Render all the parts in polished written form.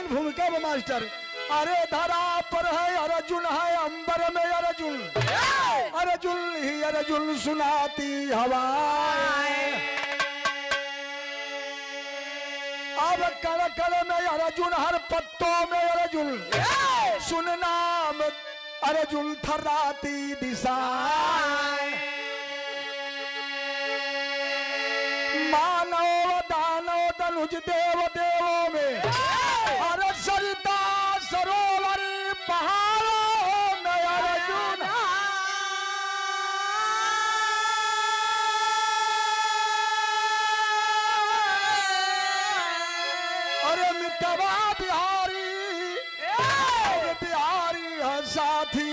भूमिका में मास्टर। अरे धरा पर है अर्जुन है अंबर में अर्जुन, अर्जुन ही अर्जुन सुनाती हवाएं। अब कल कल में अर्जुन हर पत्तों में अर्जुन, सुन नाम अर्जुन थर्राती दिशाएं। मानव दानव धनुज देव देवों में, अरे सरिता सरोवर पहाड़ों में अर्जुन। अरे मितवा बिहारी, बिहारी है साथी।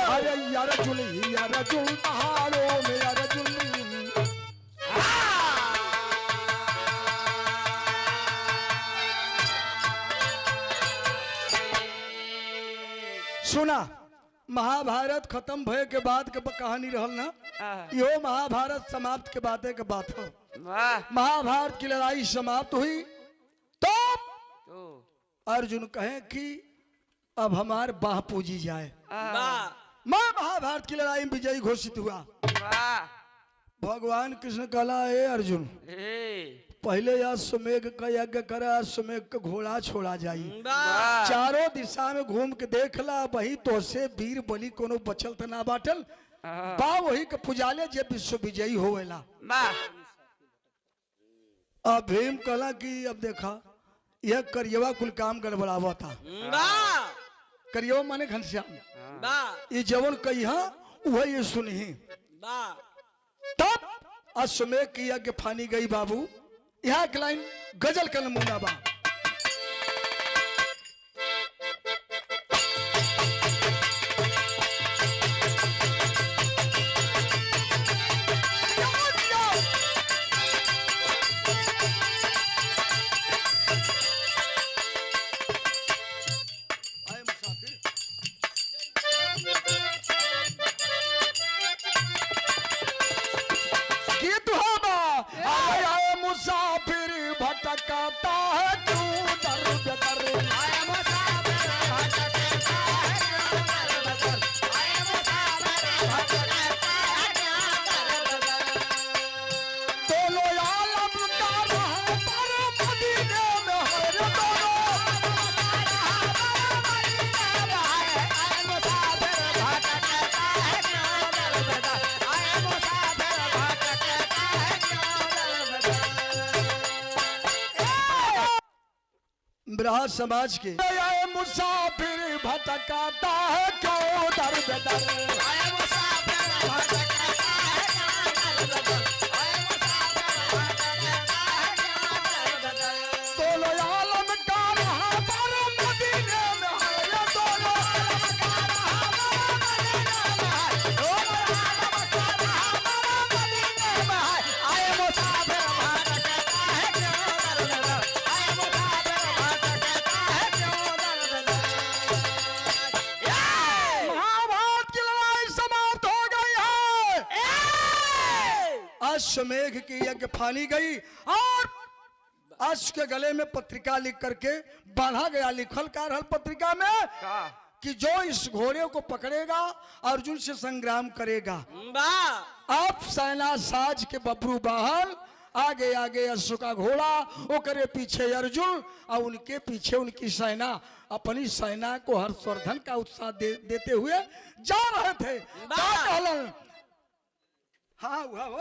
अरे अर्जुन ही अर्जुन पहाड़ों में अर्जुन। सुना महाभारत खत्म भय के बाद के कहानी रहल ना, यो महाभारत समाप्त के बातें के बात हो। महाभारत की लड़ाई समाप्त हुई तो अर्जुन कहे कि अब हमार बाह पूजी जाए। मैं महाभारत की लड़ाई में विजयी घोषित हुआ। भगवान कृष्ण कहला, ए अर्जुन पहले अश्वमेघ का यज्ञ करा, अश्वमेघ का घोड़ा छोड़ा जाई। चारों दिशा में घूम के देख ला, वही तो से वीर बलि कोनो बचल त ना बाटल बा, वही के पुजाले जे विश्व विजयी होवेला। अब भीम कहला कि अब देखा यह करियवा कुल काम गड़बड़ावा था। करियवा माने घनश्याम, ये जवन कही वह ये सुनी। तब अश्वमेघ की यज्ञ फानी गई बाबू। यहाँ एक लाइन गजल का नमूना बा। मुसाफिर भटकता है क्यों दर बदर, आया मुसाफिर भटकता है क्यों दर बदर, आया मुसाफिर भटकता है क्यों दर बदर। दोनों आलम का रहा पर मदीने में है, दोनों आया मुसाफिर भटकता है क्यों दर बदर, आया मुसाफिर भटकता है क्यों दर बदर। ब्राह्मण समाज के मुसाफिर भटकाता है क्यों दर बदर, आया मुसाफिर भटकाता है क्यों दर बदर, आया मुसाफिर भटकाता है क्यों दर बदर। दोनों आलम का रहा पर मदीने में है, दोनों आलम का रहा पर मदीने में है, दोनों आलम का रहा पर मदीने में है। आया मुसाफिर भटकाता है क्यों दर बदर, आया मुसाफिर अश्वमेघ की यज्ञ फानी गई और अश्व के गले में पत्रिका लिख करके बांधा गया। लिखल का रहल पत्रिका में कि जो इस घोड़े को पकड़ेगा अर्जुन से संग्राम करेगा। अब सेना साज के बबरू बाहर, आगे आगे अश्व का घोड़ा, ओकरे पीछे अर्जुन और उनके पीछे उनकी सेना अपनी सेना को हर्षवर्धन का उत्साह देते हुए जा रहे थे। हाँ हुआ वो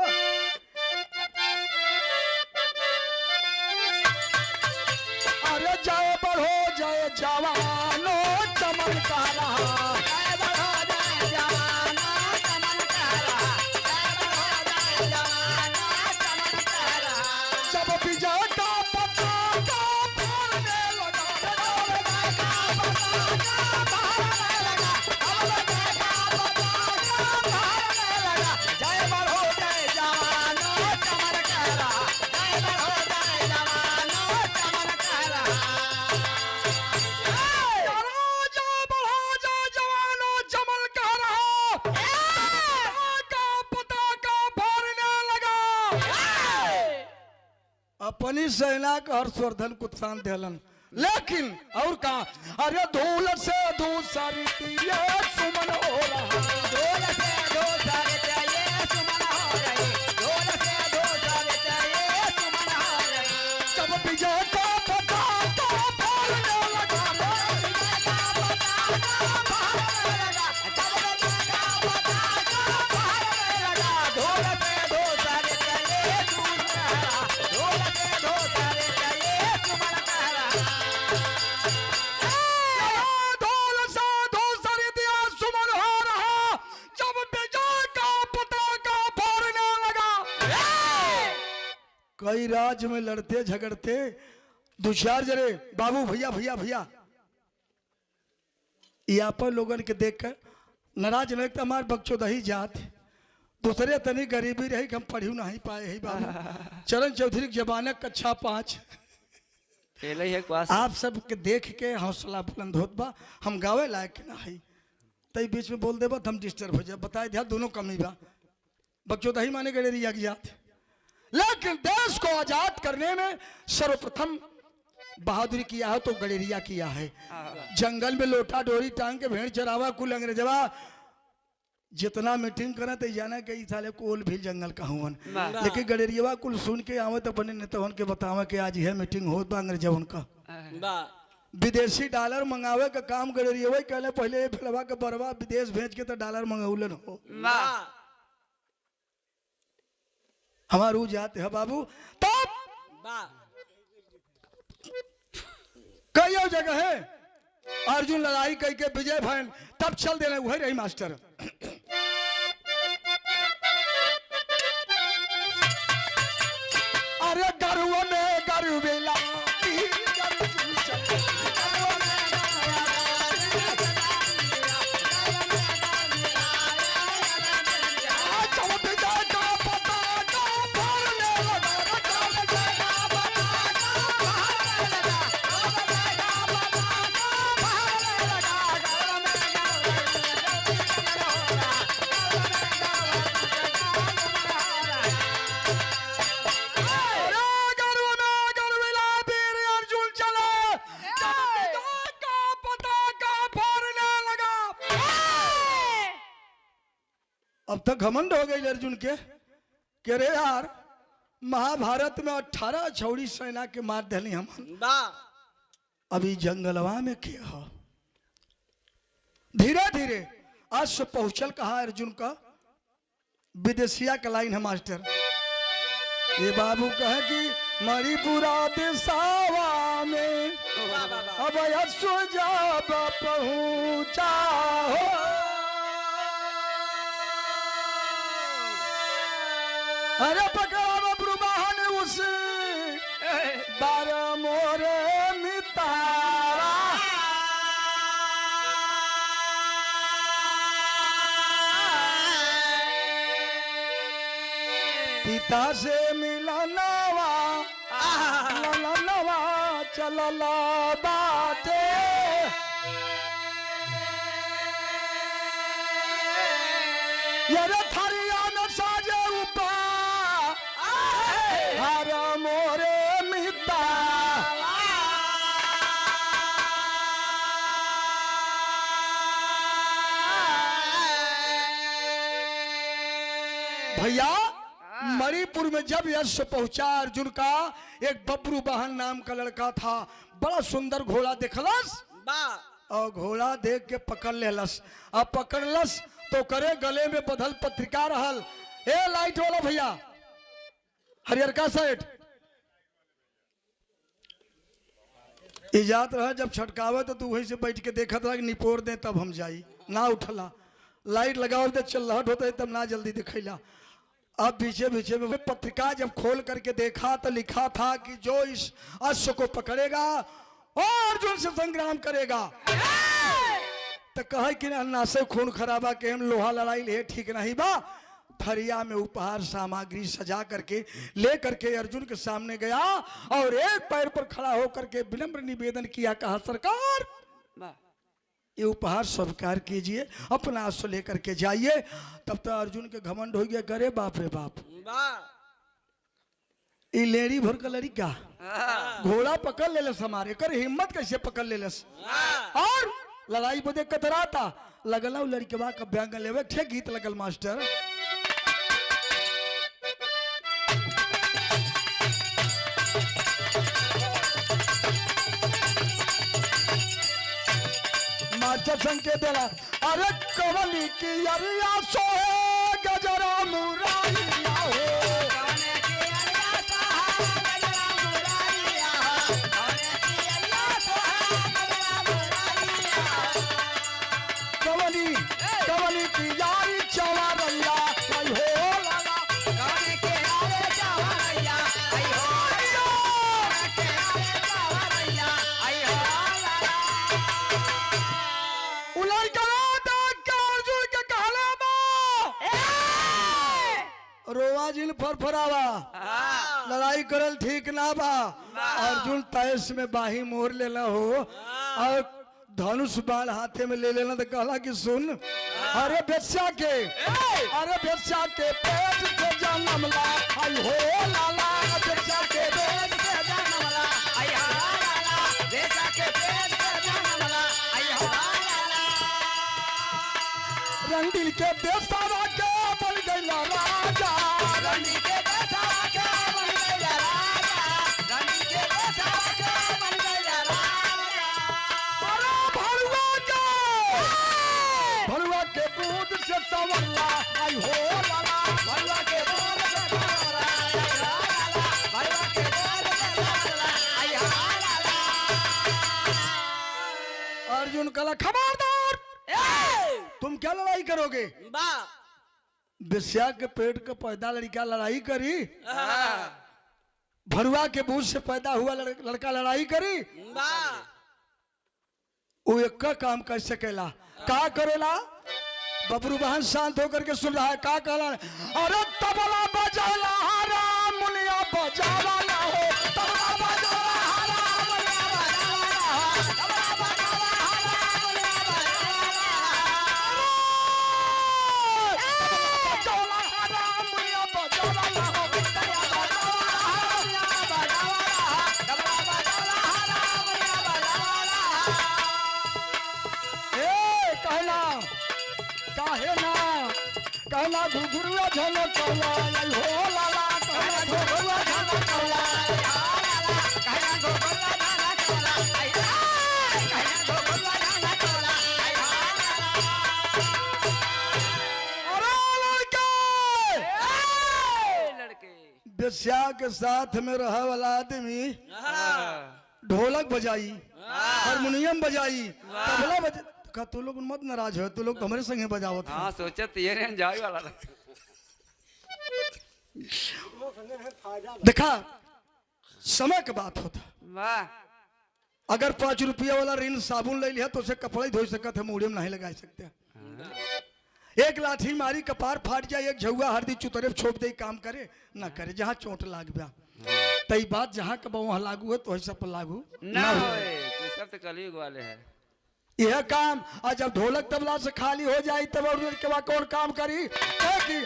अरे जय बढ़ो जय जवानो चमन का रहा, जय बढ़ो जय जवानो चमन का रहा, जय बढ़ो जय जवानो चमन का रहा। जब विजय का पता अपनी सेना का हर्षवर्धन को उत्साह दिलन, लेकिन और कहा अरे धूल से दूसरी तीये सुमन हो रहा, धूल से दूसरे चाहिए सुमन हो रही, धूल से दूसरे चाहिए सुमन हो रही। जब विजय का पता तो फूलने लगा, विजय का पताका फहरने लगा, जब विजय का पताका फहरने लगा, धूल से दूसरे चाहिए सुमन कह रहा, धूल से दूसरे चाहिए सुमन कह रहा। धूल से दूसरी दिया सुमन हो रहा, जब विजय का पताका फूलने लगा। कई राज्य में लड़ते झगड़ते दो चार जरे बाबू भैया भैया भैया यहाँ पर लोगन के देख कर नाराज नहीं तो हमारे बच्चोदही जात दूसरे तनी गरीबी रही कि हम पढ़ी नहीं पाए ही बाबू। चरण चौधरी की जमानत कक्षा 5 पहले ही क्लास आप सब के देख के हौसला बुलंद होत बा, हम गावे लायक के ना है तई बीच में बोल देबा तो हम डिस्टर्ब हो जाए, बताए दिया दोनों कमी बा। बच्चोदही माने गड़ेरिया की जात, लेकिन देश को आजाद करने में सर्वप्रथम बहादुरी किया है तो गड़ेरिया किया है। जंगल में लोटा डोरी टांग के भेड़ चरावा कुल अंग्रेजवा जितना मीटिंग करे तो जाना कि साले कोल भी जंगल का हुवन, लेकिन गड़ेरिया कुल सुन के आवे तो बने नेता के बतावे कि आज यह मीटिंग होत बा अंग्रेजवन का। विदेशी डॉलर मंगावे का काम गड़ेरिया कहले पहले फिलवा के बरवा विदेश भेज के तो डॉलर मंगौलन हो। हमारू जाते है बाबू तब कई जगह है अर्जुन लड़ाई कई के विजय भैन तब चल देने वही रही मास्टर। अरे गरुव में गरुवेला अब तक घमंड हो गई अर्जुन के रे यार महाभारत में 18 छौड़ी सेना के मार दिली हम, अभी जंगलवा में क्या हो। धीरे धीरे आज से पहुंचल कहा अर्जुन का विदेशिया का लाइन है मास्टर। ये बाबू कहे कि मणिपुरा दिशावा में अब यशो जब पहुंचा हो, अरे पकड़ा ब्रुबाहन उसे बार मोरे मितारा, पिता से मिला नवा नवा चलला बाटे, यारे थरिया में साजे हर मोरे मिता भैया। मणिपुर में जब यश पहुंचा अर्जुन का एक बबरू बहन नाम का लड़का था, बड़ा सुंदर घोड़ा देखलस और घोड़ा देख के पकड़ लेलस। अब पकड़लस तो करे गले में बधल पत्रिका रहल, ए लाइट वाला भैया हरियर का साइड इजात रहा, जब छटकावे तो तू वहीं से बैठ के देखत रहा कि निपोर दे तब हम जाई, ना उठला। लाइट लगाओ तो चल्लहट होता है तब ना जल्दी दिखैला। अब पीछे पीछे में पत्रिका जब खोल करके देखा तो लिखा था कि जो इस अश्व को पकड़ेगा और अर्जुन से संग्राम करेगा, तो कहे कि ना से खून खराबा के हम लोहा लड़ाई ले ठीक नहीं बा। थरिया में उपहार सामग्री सजा करके ले करके अर्जुन के सामने गया और एक पैर पर खड़ा होकर के विनम्र निवेदन किया, कहा सरकार ये उपहार स्वीकार कीजिए, अपना अश्व लेकर के जाइए। तब तो अर्जुन के घमंड हो गया, करे बाप रे बाप ई लेडी भर का लड़का घोड़ा पकड़ ले लस हमारे कर हिम्मत कैसे पकड़ ले लस और लड़ाई बदे कतराता लगला लड़के का ब्यांग लेवे ठे गीत लगल मास्टर मास्टर संकेत देला अरे कवली की अरिया सोहे गजरा मुरारिया हो कवली की यारी चवरैया आई हो लाला उलर करो के अर्जुन के कहला बा रोवा जिल फरफरावा लड़ाई करल ठीक ना बा अर्जुन तैस में बाही मोर लेला हो और धनुष बाण हाथे में ले लेना तो कहला कि सुन अरे बेस्या के पेट से जन्म ला आई हो लाला बेस्या के पेट से जन्म ला आई हो लाला बेस्या के पेट से जन्म ला आई हो लाला रंगील के बेसावा के बन गइला राजा रंगील के बेसावा के बन गइला राजा रंगील के बेसावा के बन गइला राजा भरुआ के दूध से सवरला आई हो लाला भरुआ के दूध से सवरला भरुआ के दूध से सवरला आई हो लाला अर्जुन कहला खबरदार तुम क्या लड़ाई करोगे बेस्या के पेट का पैदा लड़का लड़ाई करी भरुआ के बूझ से पैदा हुआ लड़का लड़ाई करी वो एक का काम कर सकेला का करेला बबरू बहन शांत होकर के सुन रहा है का कहला अरे तबला बजाला हरा मुनिया बजावाला हो तबला बजाला हरा मुनिया बजावाला हो तबला बजाला हरा मुनिया बजावाला हरा मुनिया बजावाला हो तबला बजाला हरा मुनिया बजावाला हो तबला बजाला हरा मुनिया बजावाला ए कहला काहे ना कहला घुघुरुआ झलो कौला आई हो लाला कहला घुघुरुआ झलो कौला आई हो लाला कहला घुघुरुआ झलो कौला आई हो कहला घुघुरुआ झलो कौला आई हो लाला अरे लड़के बेस्या के साथ में रहे वाला आदमी ढोलक बजाई हारमोनियम बजाई तबला बजा का तू लोग मत नाराज हो तू लोग हमारे संगे बजाओ था हाँ सोचत ये रे जाई वाला देखा समय के बात होता वाह अगर 5 रुपया वाला ऋण साबुन ले लिया तो उसे कपड़ा ही धो सकते मुड़ी में नहीं लगा सकते एक लाठी मारी कपार फाट जाए एक झुआ हरदी चुतरे छोप दे काम करे ना करे जहाँ चोट लाग गया तई बात जहाँ का वहाँ लागू है तो वही सब पर लागू ना होए तो सब तो कलयुग वाले है यह काम और जब ढोलक तबला से खाली हो जाए तब और के बाद कौन काम करी कि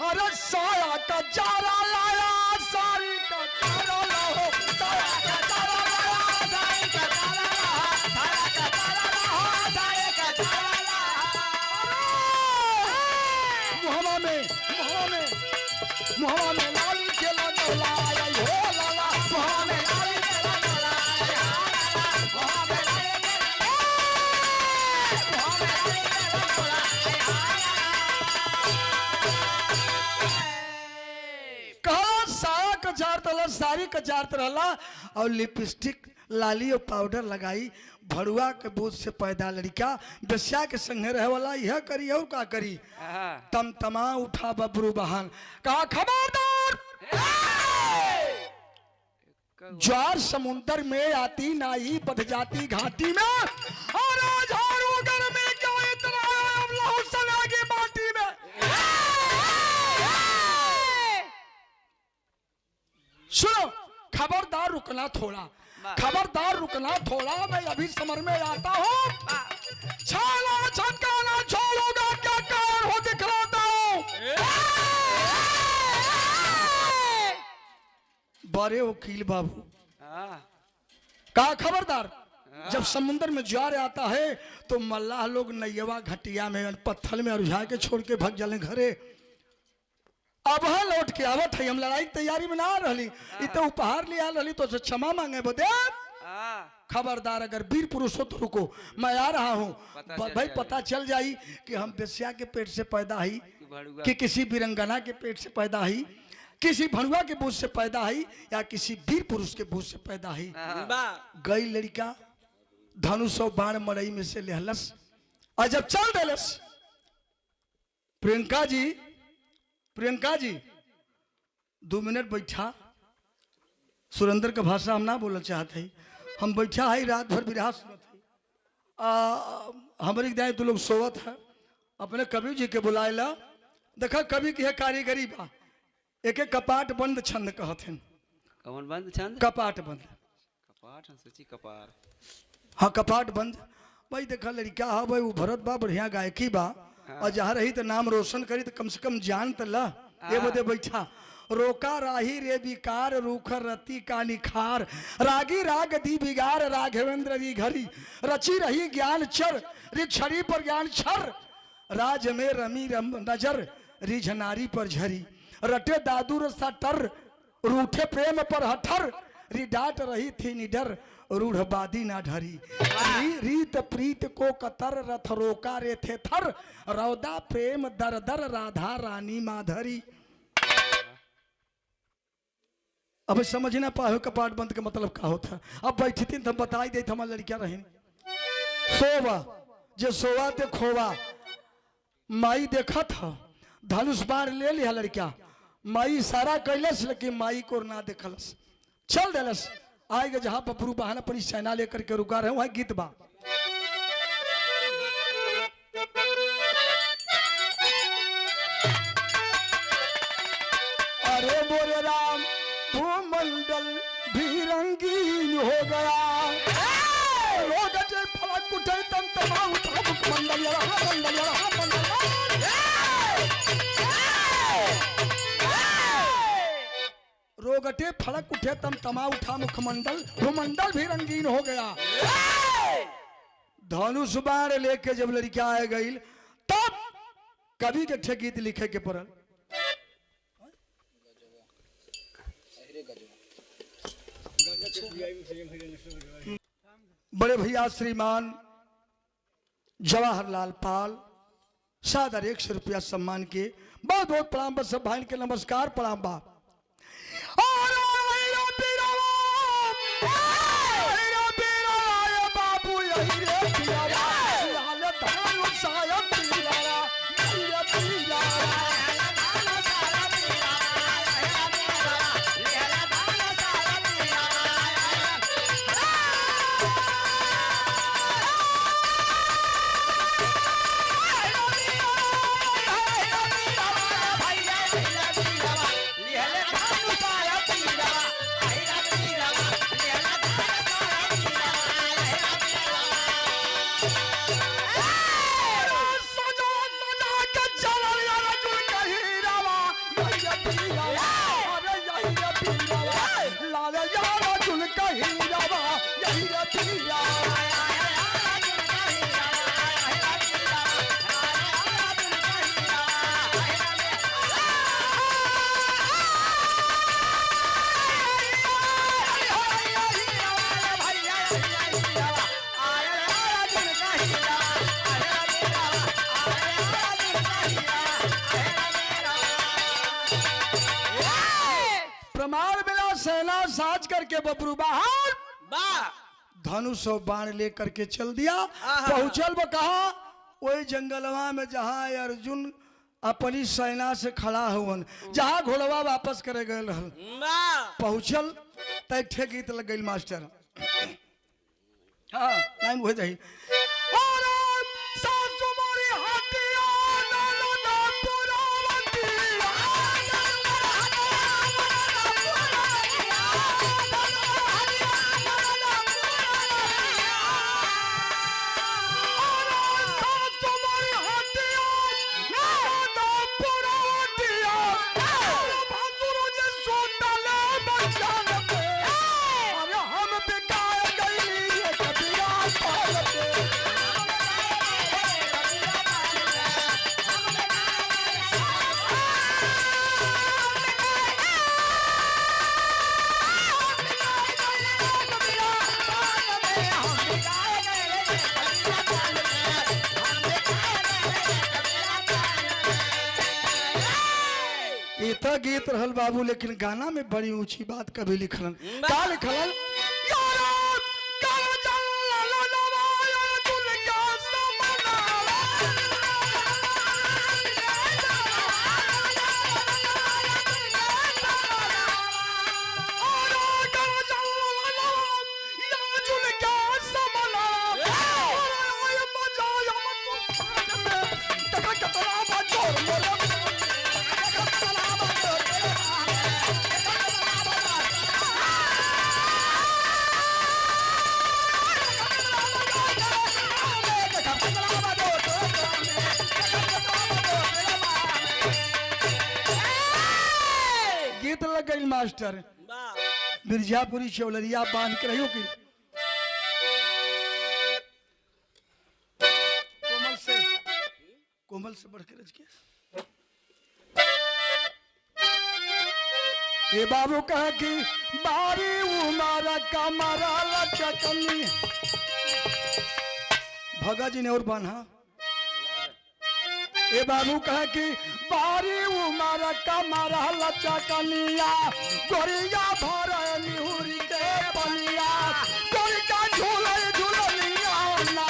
अरे साया का चारा लाया सारी का चारा लाओ साया का चारा लाया सारी का चारा लाओ साया का चारा लाओ साया का चारा लाओ मुहवा में लाली खेला डोला आई हो लाला मुहवा में लाली खेला डोला आई हो लाला मुहवा में लाली सारी कचारत रहला और लिपस्टिक लाली और पाउडर लगाई भरुआ के बोझ से पैदा लड़का बेस्या के संगे रहे वाला यह करी और का करी तम तमा उठा बबरू बहन कहा खबरदार ज्वार समुंदर में आती नाई बध जाती घाटी में और आज हारूगर में क्या इतना लहू सलागी माटी में सुनो खबरदार रुकना थोड़ा खबरदार रुकना थोड़ा मैं अभी समर में आता हूँ छाला छटकाना छोड़ूंगा क्या कारण हो दिखलाता हूँ बड़े वकील बाबू हाँ, कहा खबरदार, जब समुद्र में ज्वार आता है तो मल्लाह लोग नैयवा घटिया में पत्थर में उलझा के छोड़ के भग जाले घरे। अब हाँ लौट के आवत है, हम लड़ाई की तैयारी में ना रही, इतना उपहार लिया रही तो क्षमा मांगे बोले हाँ, खबरदार, अगर वीर पुरुष हो तो रुको, मैं आ रहा हूँ। भाई पता चल जाई कि हम बेस्या के पेट से पैदा ही, भड़ुआ कि किसी वीरंगना के पेट से पैदा ही, किसी भड़ुआ के बूझ से पैदा ही, या किसी वीर पुरुष के बूझ से पैदा ही। गई लड़का धनुष और बाण मरई में से लेहलस, और जब चल देलस, प्रियंका जी 2 मिनट बैठा। सुरेंद्र का भाषा हम ना बोलना चाहते ही, हम बैठा है रात भर विराह सुनत है। हमारी दाएं तो लोग सोवत है, अपने कवि जी के बुलाएला। देखा कवि की है कारीगरी बा, एक कपाट बंद छंद कहत हैं। कौन बंद छंद? कपाट बंद, कपाट, हम सोची कपार। हाँ कपाट बंद। भाई देखा लड़का है भाई, वो भरत बा, बढ़िया गायकी बा, और जहाँ रही तो नाम रोशन करी तो कम से कम जान तो ला। ये बदे बैठा, रोका राही रे विकार, रूखर रति का निखार, रागी राग दी बिगार, राघवेंद्र री घरी, रची रही ज्ञान चर, रिक्षरी पर ज्ञान छर, राज में रमी रम नजर, रिझनारी पर झरी, रटे दादू रसा टर, रूठे प्रेम पर हठर, री डांट रही थी निडर, रूढ़बादी ना ढरी, रीत प्रीत को कतर, रथ रोका रे थे थर, रौदा प्रेम दर दर, राधा रानी माधरी। अब समझ ना पाए कपाट बंद का मतलब का होता। अब बैठी थी तो बताई दे, हमारा लड़किया रहे सोवा, जे सोवा ते खोवा। माई देखा था, धनुष बाण ले लिया लड़किया, माई इशारा कैलस लेकिन माई को ना देखलस, चल देलस। आएगा जहां बबरू बहाना पड़ी सेना लेकर के रुका रहे, वहां गीत बा। अरे बोले राम भूमंडल भी रंगीन हो गया, लोग जे फलक उठे तम तमाम मंडल रोगटे फड़क उठे तम तमा उठा मुखमंडल, भूमंडल भी रंगीन हो गया। धनुष बाण लेके जब लड़किया आ गई, तब कवि के ठे गीत लिखे के पड़ल। बड़े भैया श्रीमान जवाहरलाल पाल सादर 100 रुपया सम्मान के बहुत बहुत प्रणाम बा, सब भाई के नमस्कार प्रणाम बा। सेना साज करके बबरू बाहर धनुष और बाण लेकर के चल दिया। पहुंचल वो कहा, वही जंगलवा में जहाँ अर्जुन अपनी सेना से खड़ा हुवन, जहाँ घोड़वा वापस करे गए रहल। पहुंचल तैठे गीत लग गई मास्टर। हाँ लाइन हो जाही। गीत रहल बाबू, लेकिन गाना में बड़ी ऊंची बात कभी लिखलन। का लिखलन? यारो कर जल्ला नवाया तुल का समनाला, यारो कर जल्ला नवाया तुल का समनाला, ओए मजा मत तक कतरा बाजोर मोरा गीत लग गई मास्टर। मिर्जापुरी चौलरिया बांध के रहियो कि कोमल से बढ़ के रच के ये बाबू कहा कि बारी उमारा कमरा लचकनी, भगा जी ने और बांधा। ए बाबू कहा कि बारी उमर कमरा लचकनिया, गोरिया भर निहुरी के बनिया, गोरी का झूले झूलनिया ना।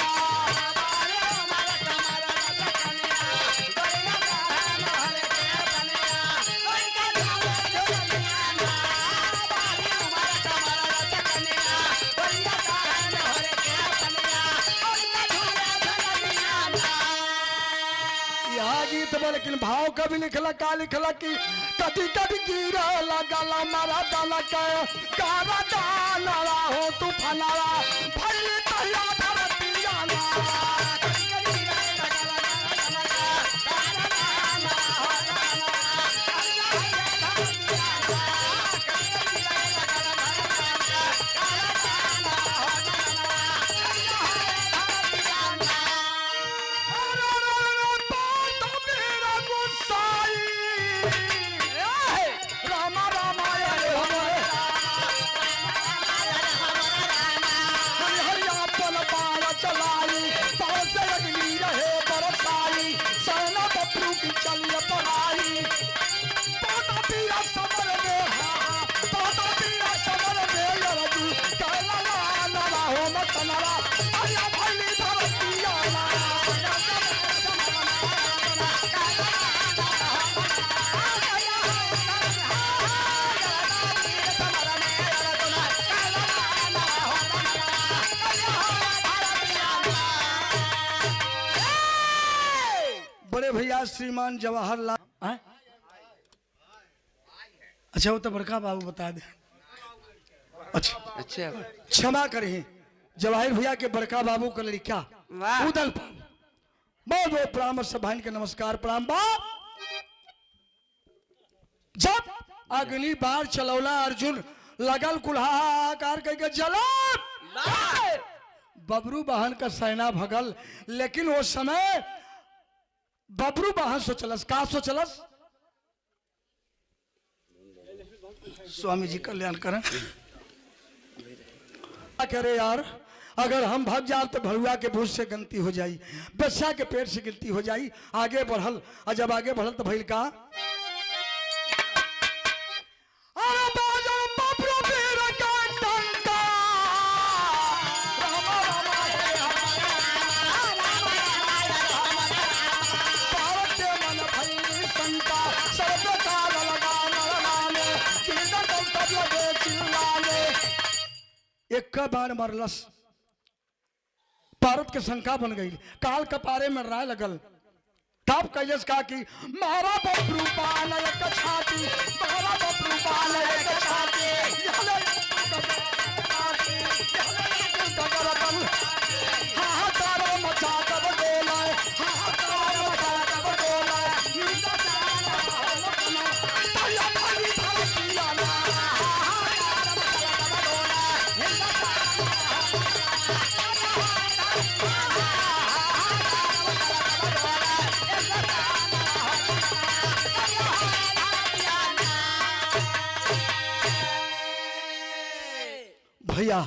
लेकिन भाव कभी लिखला का लिखला कि कटी कटी गिरा लगला मारा दाना का कारा दाना हो तू फनारा फैल तहिया धरतिया ना। बड़े भैया श्रीमान जवाहरलाल, अच्छा वो तो बड़का बाबू बता दे। अच्छा अच्छा क्षमा करें, जवाहिर भैया के बड़का बाबू का लड़का उदल पाल, बहुत बहुत प्रणाम सभाइन के नमस्कार प्रणाम। बाप जब अग्नि बार चलौला अर्जुन लगल कुल्हा आकार करके जला, बबरू वाहन का सेना भगल, लेकिन वो समय बबरू वाहन सोचलस का सोचलस, स्वामी जी कल्याण करें। करे यार अगर हम भाग जाए तो भरुआ के भूज से गलती हो जाई, बच्चा के पेट से गिनती हो जाई। आगे बढ़ल और जब आगे बढ़ल तो भइल का, एक का बाण मरलस, भारत के शंका बन गई, काल कपारे में राय लगल। तब कैलस का कि मारा बबरू पान एक छाती, मारा बबरू पान एक छाती, हाहाकार मचा कब डोला, हाहाकार मचा कब डोला, भैया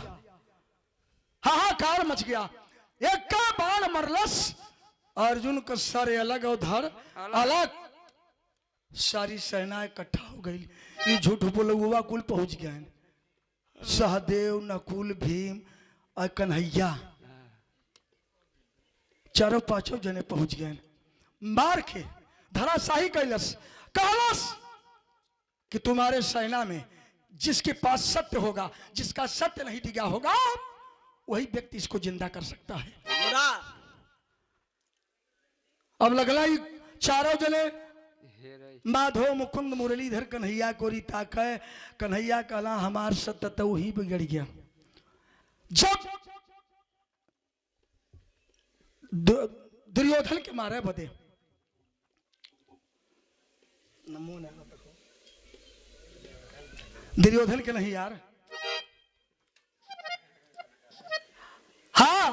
हाहाकार मच गया। एक का बाण मरलस, अर्जुन का सर अलग और धड़ अलग, सारी सेना इकट्ठा हो गई। ये झूठ बोलुआ कुल पहुंच गए। सहदेव, नकुल, भीम और कन्हैया चारों पांचों जने पहुंच गए। मार के धराशाही कैलस, कहलस कि तुम्हारे सेना में जिसके पास सत्य होगा, जिसका सत्य नहीं डिगा होगा, वही व्यक्ति इसको जिंदा कर सकता है। अब लगला ही चारों जने माधव, मुकुंद, मुरलीधर, कन्हैया को ताक है। कन्हैया कहला हमार सत्य तो वही बिगड़ गया। जब दुर्योधन के मारे बदे दुर्योधन के नहीं यार, हाँ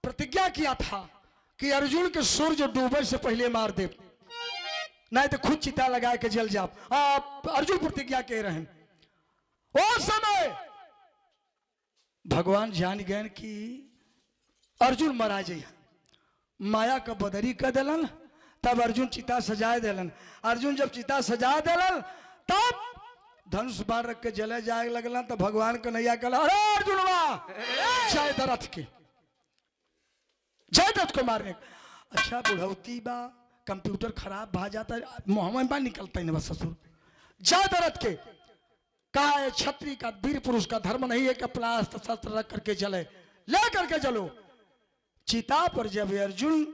प्रतिज्ञा किया था कि अर्जुन के सूर्य डूबे से पहले मार दे, नहीं तो खुद चिता लगा के जल जाओ। आप अर्जुन प्रतिज्ञा कह रहे हैं। उस समय भगवान जान गए कि अर्जुन मरा जाइए। माया का बदरी कर दिलन, तब अर्जुन चिता सजा दिलन। अर्जुन जब चिता सजा दिलन तब धनुष बाण रख के जले जाए लगलन। तो भगवान कन्हैया कहला अरे अर्जुन वाह जय दरथ के, जय दरथ को मारने। अच्छा बुढ़ौती बा, कंप्यूटर खराब भा जाता है, मोहम्मद बा निकलता है बस ससुर। जय दरथ के कहा है क्षत्रिय का, वीर पुरुष का धर्म नहीं है कि अपना अस्त्र शस्त्र रख करके चले, ले करके चलो। चिता पर जब अर्जुन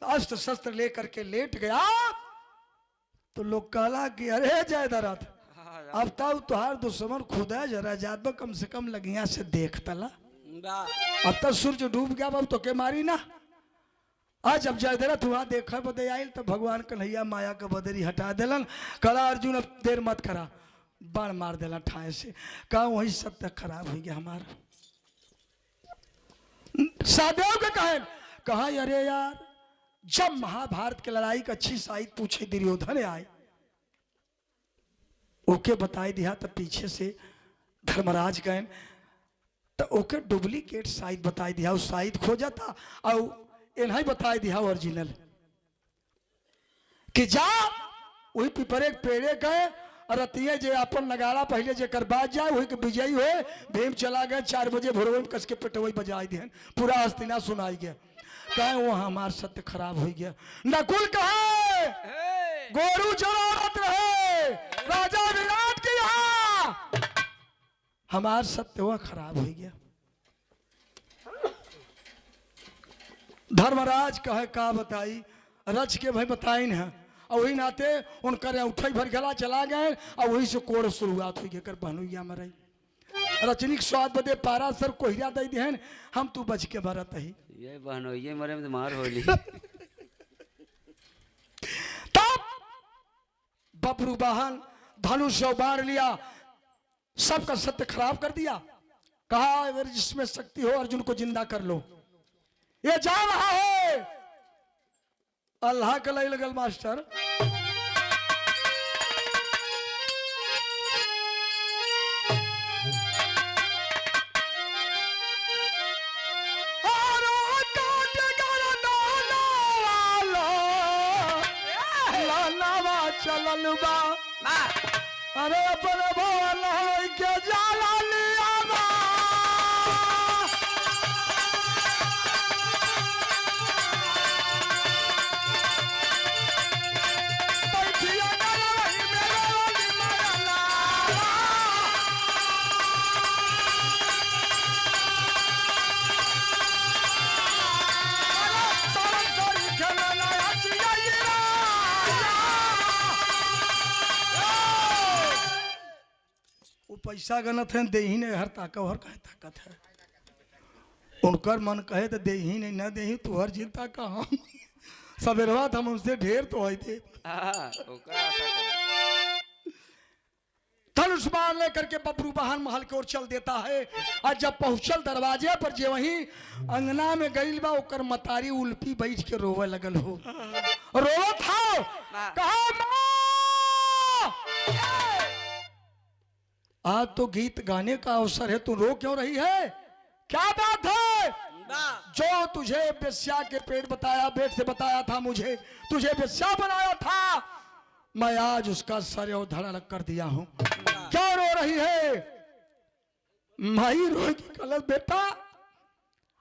अस्त्र शस्त्र लेकर के लेट गया तो लोग कहला कि अरे जय दरथ अब तब तुहार दुश्मन खुद है, जरा जात कम से कम लगिया से देख तला। अब तक सूर्य डूब गया, अब तो के मारी ना। आज जब जय दरथ हुआ देख बदे आयल तो भगवान कन्हैया माया का बदरी हटा दिलन। कला अर्जुन अब देर मत करा, बाण मार दिला ठाए से। कहा वही सत्य खराब हो गया हमारा। सहदेव के कहा अरे यार जब महाभारत की लड़ाई का अच्छी साइड पूछे दुर्योधन आए, ओके बताई दिया तो पीछे से धर्मराज गए तो ओके डुप्लीकेट साइड बताई दिया। उस साइड खोजा था और इन्हें बताई दिया ओरिजिनल कि जा वही पिपरे पेड़े गए और रतिये जे अपन नगाड़ा पहले जे कर बाज जाए वही के विजयी हुए। भीम चला गए 4 बजे भोरवे में कस के पेटवई बजाई दिए, पूरा हस्तिना सुनाई गया। कहे वो हमार सत्य खराब हो गया। नकुल कहे गोरू जरूरत रहे राजा विराट की यहाँ, हमार सत्य हुआ खराब हो गया। धर्मराज कहे का बताई, रच के भाई बताई न, और वही नाते उनकर उठई भर गला चला गए और वही से कोड़ शुरुआत हुई कर बहनुया मरई। रचनिक स्वाद बदे पारा सर कोहिया दे दिहन, हम तू बच के भरत ही ये बहनोइये मरे में मार होली। तब बबरू वाहन धनुष बाण लिया, सबका सत्य खराब कर दिया। कहा अगर जिसमें शक्ति हो अर्जुन को जिंदा कर लो। ये जा रहा है अल्लाह का लाई लगल मास्टर। चलल बा अरे अपन भवन के जाला लिया बा। बैठिया गलवही मेरे वाली मरला। सरम करी खेलना हचिया ईरा। पैसा गनत है दे ही नहीं, हर ताकत हर कहे ताकत है। उनकर मन कहे तो दे ही नहीं, न दे ही तू हर चिंता का हम सवेरवा हम उनसे ढेर तो है थे। धनुष बाण लेकर के बबरू वाहन महल की ओर चल देता है। और जब पहुंचल दरवाजे पर जे वही अंगना में गईल बा ओकर मतारी उल्फी बैठ के रोवे लगल हो। रोवत हो कहा मां आज तो गीत गाने का अवसर है, तू रो क्यों रही है, क्या बात है? जो तुझे बेश्या के पेट बताया, पेट से बताया था मुझे, तुझे बेश्या बनाया था, मैं आज उसका सर और धड़ अलग कर दिया हूं। क्यों रो रही है? माई रोई की कलश बेटा।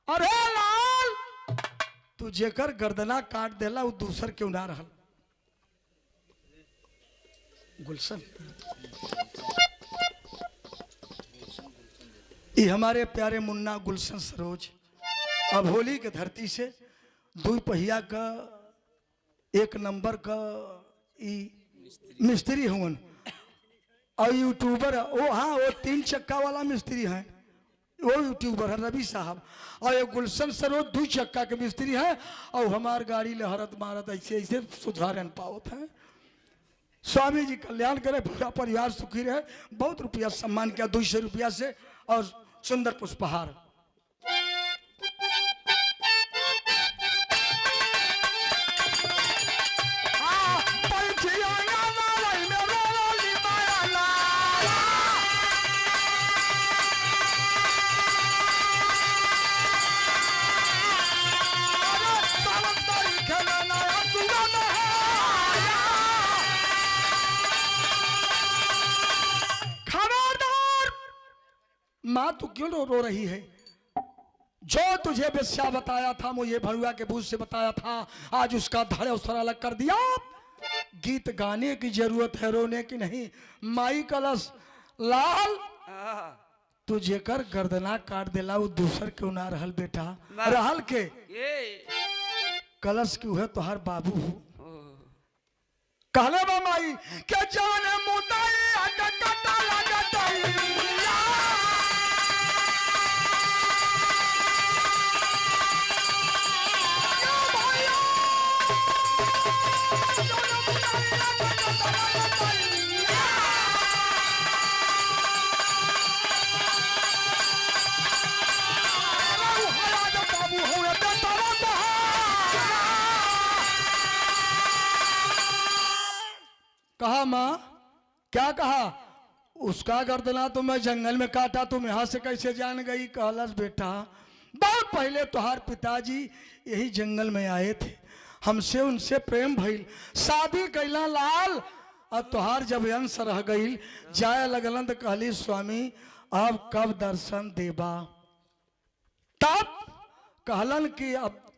अरे लाल, तू जेकर गर्दना काट देला वो दूसर क्यों ना रहल? गुलशन, ये हमारे प्यारे मुन्ना गुलशन सरोज अब होली के धरती से 2 पहिया का 1 नंबर का मिस्त्री हुन और यूट्यूबर है वो। हाँ, वो 3 चक्का वाला मिस्त्री है, वो यूट्यूबर है रवि साहब। और ये गुलशन सरोज 2 चक्का के मिस्त्री है और हमार गाड़ी लहरत मारत ऐसे ऐसे सुधारन पावत है। स्वामी जी कल्याण करे, पूरा परिवार सुखी रहे। बहुत रुपया सम्मान किया 200 रुपया से और सुंदर पुष्पहार। माँ तू क्यों रो रही है? जो तुझे बेस्या बताया था, मुझे भरुआ के बूझ से बताया था, आज उसका धड़ अवसर अलग कर दिया। गीत गाने की जरूरत है, रोने की नहीं। माई कलश लाल, तुझे कर गर्दना काट देला वो दूसर क्यों ना रहल बेटा? रहल के कलश क्यों है? तुहार बाबू हो। कहले बा माई के जाने मुदाई आटा काटा लागताई। कहा माँ? क्या कहा? उसका गर्दना तो मैं जंगल में काटा, तुम यहां से कैसे जान गई? कहलस बेटा बहुत पहले तुहार पिताजी यही जंगल में आए थे, हमसे उनसे प्रेम भइल, शादी कैला लाल। और तुहार जब अंश रह गई, जाए लगलन तो कहली स्वामी अब कब दर्शन देबा? तब कहलन कि अब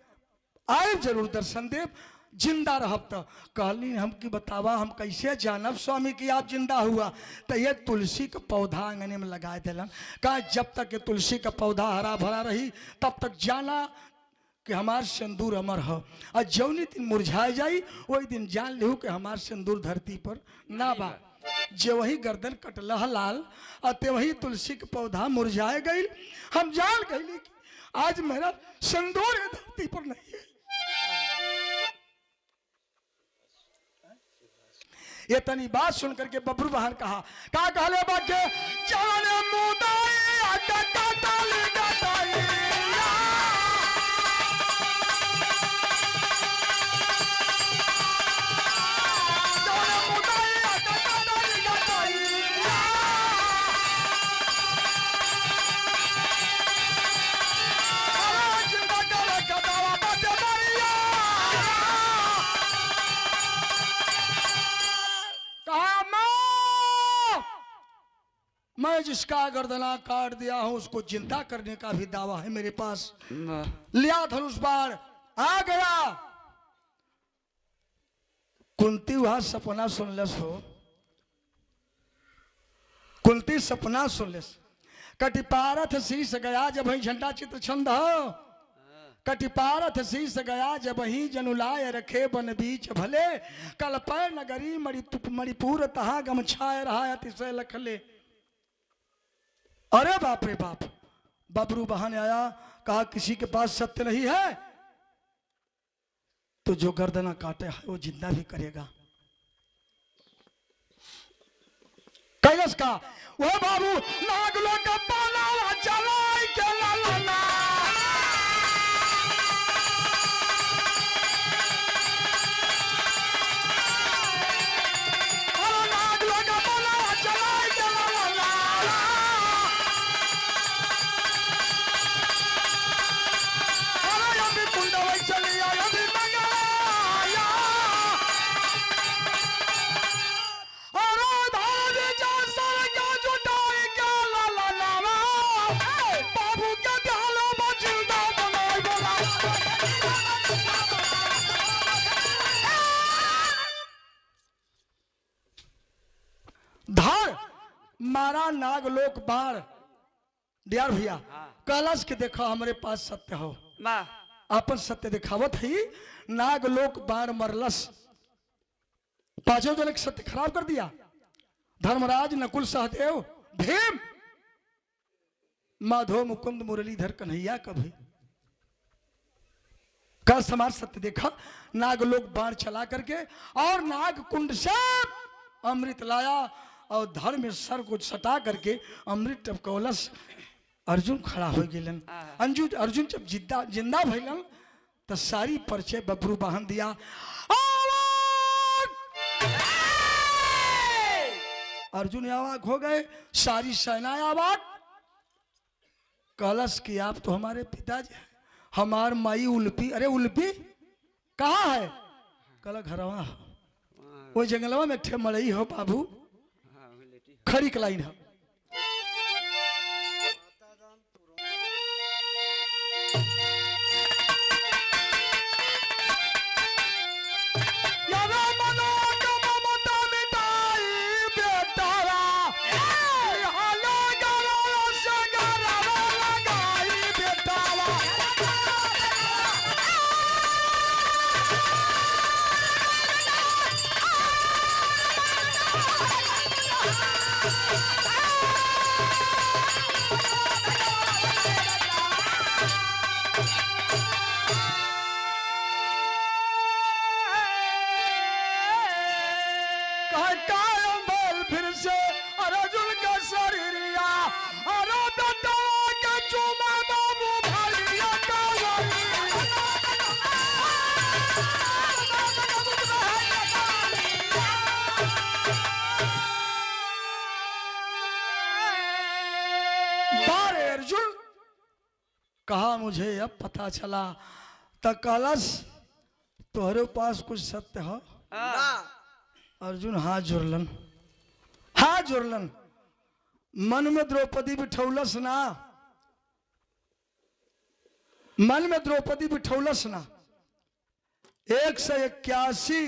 आए जरूर दर्शन देव, जिंदा रहब। तो कहली हमकी बतावा हम कैसे जानब स्वामी कि आप जिंदा हुआ? तो ये तुलसी का पौधा आंगने में लगा दिलन। कहा जब तक ये तुलसी का पौधा हरा भरा रही तब तक जाना कि हमार सिंदूर अमर हो, और जौनी दिन मुरझाए जाई वही दिन जान लिहू कि हमार सिंदूर धरती पर ना बा। जो वही गर्दन कटलह लाल और ते वही तुलसी का पौधा मुरझाए गई। हम जान गई कि आज मेरा सिंदूर धरती पर नहीं है। ये तनी बात सुन करके बबरू बहन कहा का कहले बाके जाने मुदाई आटा काटा ले गाताई। जाने मुदाई आटा काटा ले गाताई। अरे जिंदा करे कदावा बाटे मरिया। मैं जिसका गर्दना काट दिया हूं उसको जिंदा करने का भी दावा है मेरे पास। लिया धनुष बाण, आ गया। कुंती वहां सपना सुनलस हो, कुंती सपना सुनलस। कटिपारथ शीस गया जब वही झंडा चित्र छंद हो, कटिपारथ शीस गया जब वही जनुलाय रखे बन बीच भले, कलपय नगरी मणिपुर तहा गमछाय रहा अतिशय लखले। अरे बाप रे बाप, बबरू बहाने आया, कहा किसी के पास सत्य नहीं है तो जो गर्दना काटे है वो जिंदा भी करेगा। कैलाश का वो बाबू नागलो का पाला चलाई के लाला। मारा नागलोक बाण डियार भैया हाँ। कलश के देखो हमारे पास सत्य हो वाह अपन सत्य दिखावत ही नागलोक बाण मरलस पांचों जन के सत्य खराब कर दिया धर्मराज नकुल सहदेव भीम माधव मुकुंद मुरलीधर कन्हैया कभी का समाज सत्य देखा नागलोक बाण चला करके और नाग कुंड से अमृत लाया और धड़ में सर को सटा करके अमृत टपकौलस अर्जुन खड़ा हो गए अर्जुन जब जिंदा भैलन तो सारी परिचय बबरू बहन दिया अर्जुन आवाक हो गए सारी सेना आवाक कलश की आप तो हमारे पिताजी हैं हमार माई उल्पी अरे उल्पी कहाँ है कल घरवा वो जंगलवा में ठे मड़ई हो बाबू खड़ी कलाइन है कहा मुझे अब पता चला त कलश तोहरे पास कुछ सत्य हो अर्जुन हाथ जोड़लन मन में द्रौपदी बिठौलस ना मन में द्रौपदी बिठौलस ना 181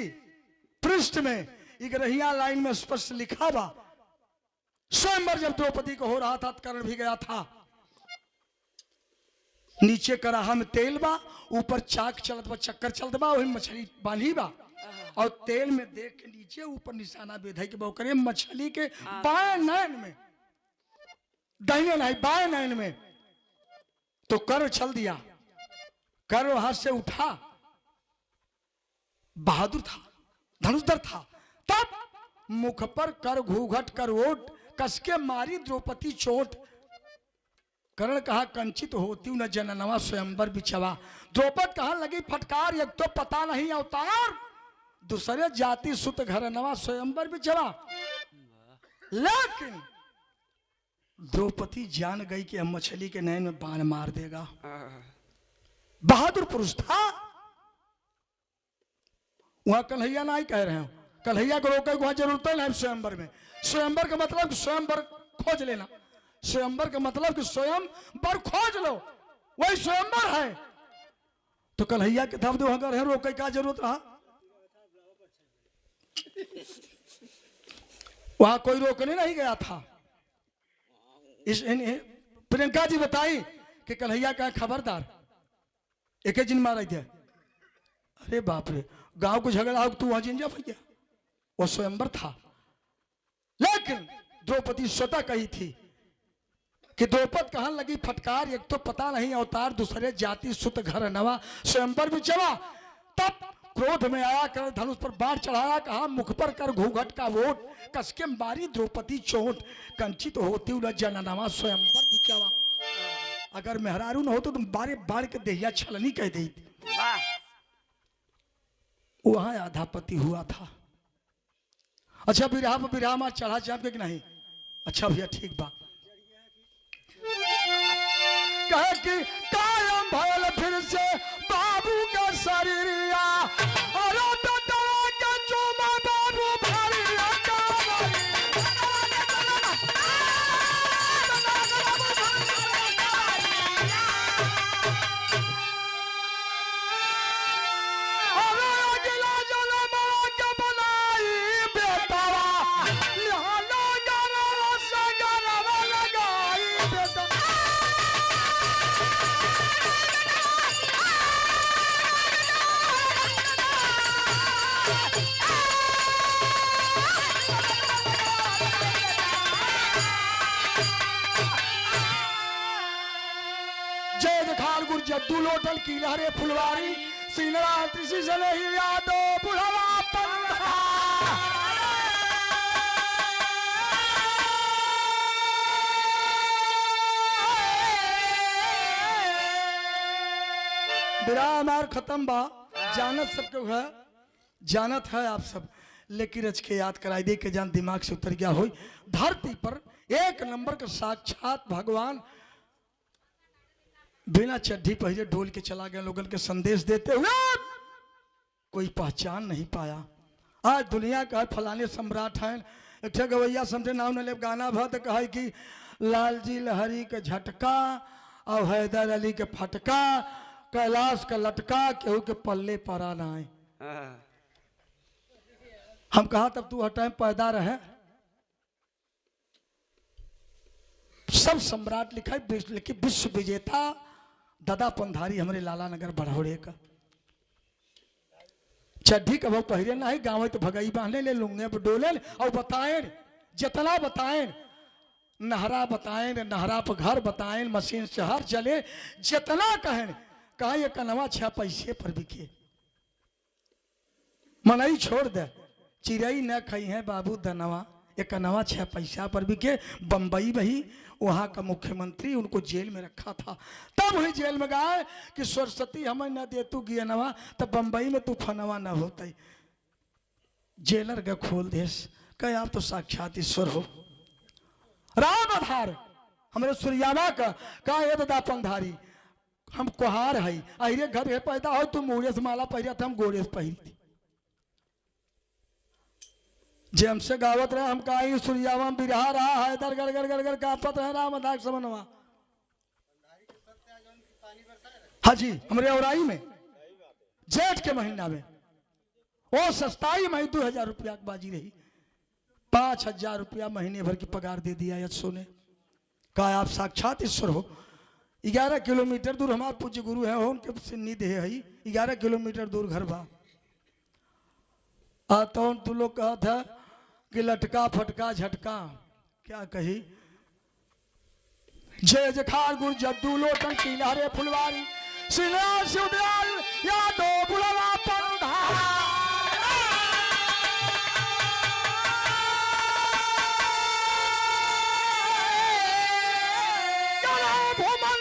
पृष्ठ में 11 लाइन में स्पष्ट लिखा बा स्वयंवर जब द्रौपदी को हो रहा था कर्ण भी गया था नीचे कराहा में तेल बा ऊपर चाक चलत बा चक्कर चलत बा वही मछली बांधी बा और तेल में देख के नीचे ऊपर निशाना बेधई के करे मछली के बाएं नैन में दाहिने नहीं बाएं नैन में तो कर चल दिया कर वहां से उठा बहादुर था धनुषधर था तब मुख पर कर घूघट कर ओट कसके मारी द्रौपदी चोट कर्ण कहा कंचित होती न जननवा स्वयंवर बिछवा द्रौपद कहा लगी फटकार एक तो पता नहीं अवतार दूसरे जाति सुत घर नवा स्वयंवर बिछवा लेकिन द्रौपदी जान गई कि हम मछली के नैन में बाण मार देगा बहादुर पुरुष था वहां कन्हैया नहीं कह रहे हो कन्हैया को रोके वहां जरूरत नहीं स्वयंवर में स्वयंवर का मतलब स्वयंवर खोज लेना स्वयंवर का मतलब कि स्वयं बर खोज लो वही स्वयंवर है तो कन्हैया के धब दो अगर है रोके क्या जरूरत रहा वहां कोई रोकने नहीं गया था इस प्रियंका जी बताई कि कन्हैया का खबरदार एक जिन मारा थे अरे बाप रे गांव को झगड़ा हो तू वहां जिन जा भैया वो स्वयंवर था लेकिन द्रौपदी स्वतः कही थी कि द्रौपद कहन लगी फटकार एक तो पता नहीं अवतार दूसरे जाति सुत घर नवा स्वयंवर भी चला तब क्रोध में आया कर धनुष पर बाण चढ़ाया कहा मुख पर कर घूंघट का वोट कसके मारी द्रौपदी चोट कंचित होती न जननवा स्वयंवर भी चला अगर मेहरारू न हो तो तुम बारे बाढ़ के देहिया छलनी कह दी वहां आधापति हुआ था अच्छा बिरहा मार चढ़ा चाप के कि नहीं अच्छा भैया ठीक बा कहे कि कायम भयल फिर से बाबू का शरीरिया और के चूमा बाबू भरिया जय जखार गुर जद्दू लोटन की लहरे फुलवारी सीनरा त्रिशी जले ही यादो बुढ़वा पंधा। विराह हमार खत्म बा। जानत सबके है, जानत है आप सब, लेकिन रच के याद कराई दे के जान दिमाग से उतर गया हो। धरती पर एक नंबर का साक्षात भगवान बिना चड्ढी पहले डोल के चला गया, लोगन के संदेश देते हुए कोई पहचान नहीं पाया। आज दुनिया का फलाने सम्राट हैं, एक गवैया समझे नाम न ले गाना भा तो कहा कि लालजी लहरी के झटका और हैदर अली के फटका, कैलाश का लटका केहू के पल्ले परा ना आए। हम कहा तब तू हटाए पैदा रहे। सब सम्राट लिखा है, लेकिन विश्व विजेता दादा पंधारी हमारे लाला नगर बढ़ौड़े का। चड्ढी कब पहरे ना है, गाँव तो भगाई बांधे ले लुंगे पर डोले और बताएं जितना बताएं, नहरा बताएं, नहरा पर घर बताएं, मशीन से हर चले जितना कहें। कहा ये कनवा 6 पैसे पर बिके, मनई छोड़ दे, चिड़ई न खाई है बाबू दनवा, ये कनवा 6 पैसा पर बिके। बंबई में वहां का मुख्यमंत्री उनको जेल में रखा था, तब वही जेल में गए कि सरस्वती हमें न दे तू गियनवा, तब बंबई में तू फनवा न होता। जेलर का खोल देश कहे आप तो साक्षात ईश्वर हो। राम आधार हमारे सूर्यावा का कहा ये दादा पंधारी हम कुहार है, अरे घर है पैदा हो, तुम मुड़े से माला पहिरा था, हम गोड़े से पहिरी थी। जे हमसे गावत रहे हम कहा सूर्यावा बिरहा रहा है, इधर गड़ गड़ गड़ गड़ कांपत रहे राम दाग समनवा। हाँ जी, हमारे औराई में जेठ के महीना में वो सस्ताई में 2000 रुपया की बाजी रही, 5000 रुपया महीने भर की पगार दे दिया यशो ने। कहा आप साक्षात ईश्वर हो। 11 किलोमीटर दूर हमारे पूज्य गुरु है, उनके सिन्निध है, 11 किलोमीटर दूर घर बा। तो तू लोग कहा था कि लटका फटका झटका, क्या कही जय जखार गुर जद्दू लोटन की लहरे फुलवारी सिला सुदयाल यादो बुढ़वा पंधा। भूमन